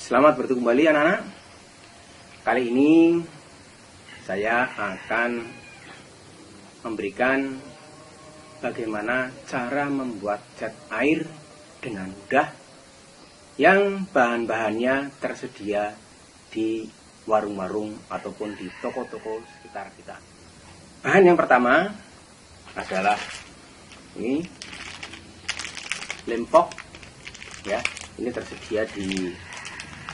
Selamat bertemu kembali anak-anak. Kali ini saya akan memberikan bagaimana cara membuat cat air dengan mudah yang bahan-bahannya tersedia di warung-warung ataupun di toko-toko sekitar kita. Bahan yang pertama adalah ini lem pok, ya. Ini tersedia di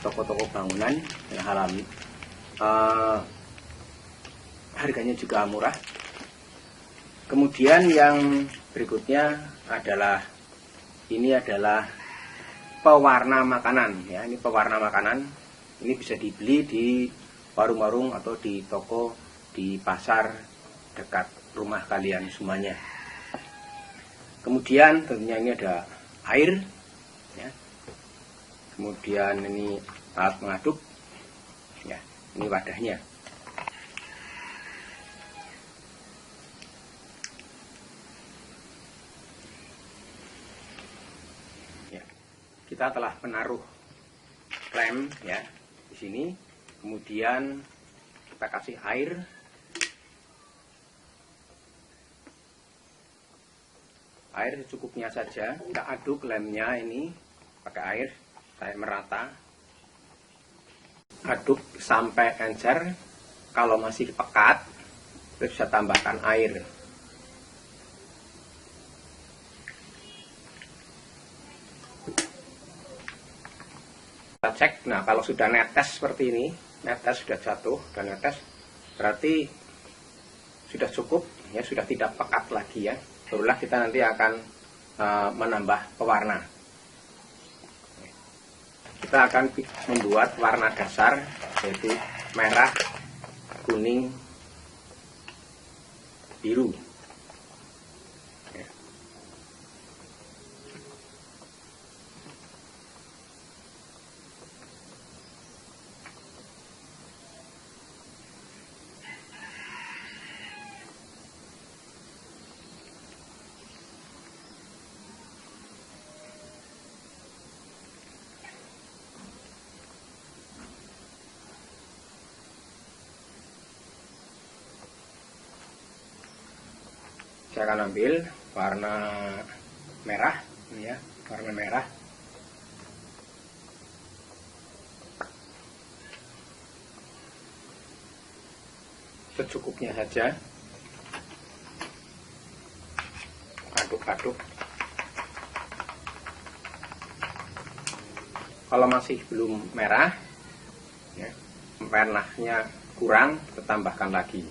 toko-toko bangunan yang halal. Harganya juga murah. Kemudian yang berikutnya adalah pewarna makanan, ya. Ini pewarna makanan. Ini bisa dibeli di warung-warung atau di toko di pasar dekat rumah kalian semuanya. Kemudian tentunya ini ada air, ya. Kemudian ini alat mengaduk, ya. Ini wadahnya. Ya. Kita telah menaruh lem, ya, di sini. Kemudian kita kasih air. Air secukupnya saja. Kita aduk lemnya ini pakai air sampai merata. Aduk sampai encer. Kalau masih pekat, kita bisa tambahkan air. Kita cek. Nah, kalau sudah netes seperti ini, netes sudah jatuh dan netes, berarti sudah cukup, ya, sudah tidak pekat lagi, ya. Barulah kita nanti akan menambah pewarna. Kita akan membuat warna dasar, yaitu merah, kuning, biru. Saya akan ambil warna merah, ini, ya, warna merah. Secukupnya saja. Aduk-aduk. Kalau masih belum merah, ya, warnanya kurang, kita tambahkan lagi.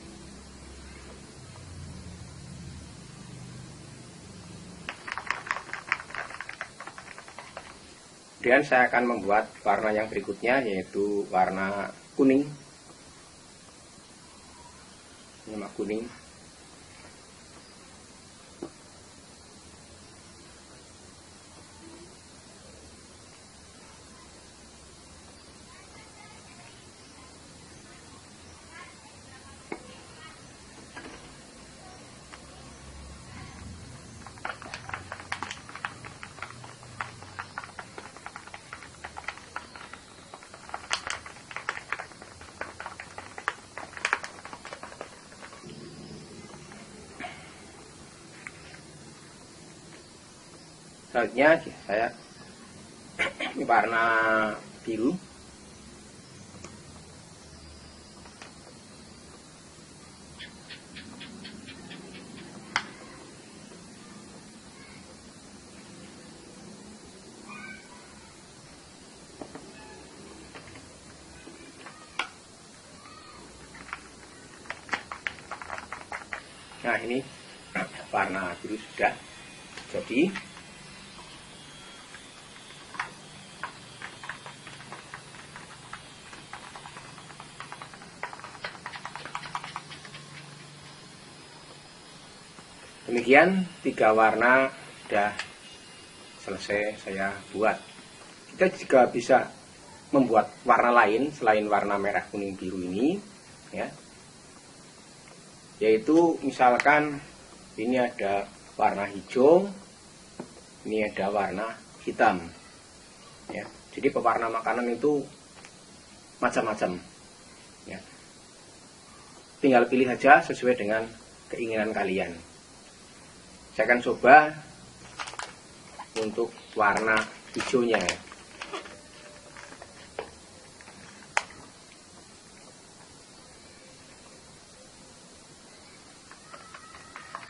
Kemudian saya akan membuat warna yang berikutnya, yaitu warna kuning. Ini warna kuning. Selanjutnya saya ini warna biru. Nah, ini warna biru sudah jadi. Demikian 3 warna sudah selesai saya buat. Kita juga bisa membuat warna lain selain warna merah, kuning, biru ini, ya. Yaitu misalkan ini ada warna hijau, ini ada warna hitam, ya. Jadi pewarna makanan itu macam-macam ya. Tinggal pilih aja sesuai dengan keinginan kalian. Saya akan coba untuk warna hijaunya ya.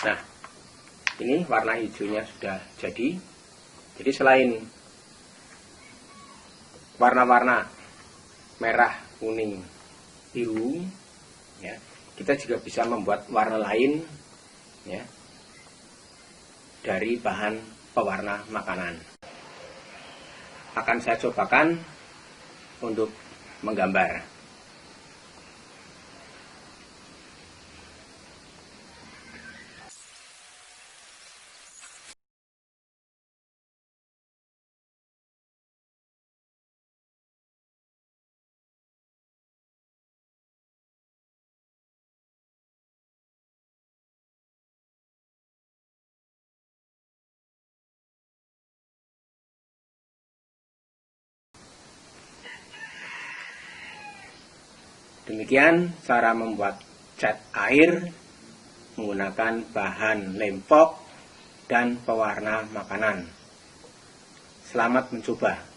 Nah, ini warna hijaunya sudah jadi. Jadi selain warna-warna merah, kuning, biru ya, kita juga bisa membuat warna lain ya dari bahan pewarna makanan. Akan saya cobakan untuk menggambar. Demikian cara membuat cat air menggunakan bahan lempok dan pewarna makanan. Selamat mencoba.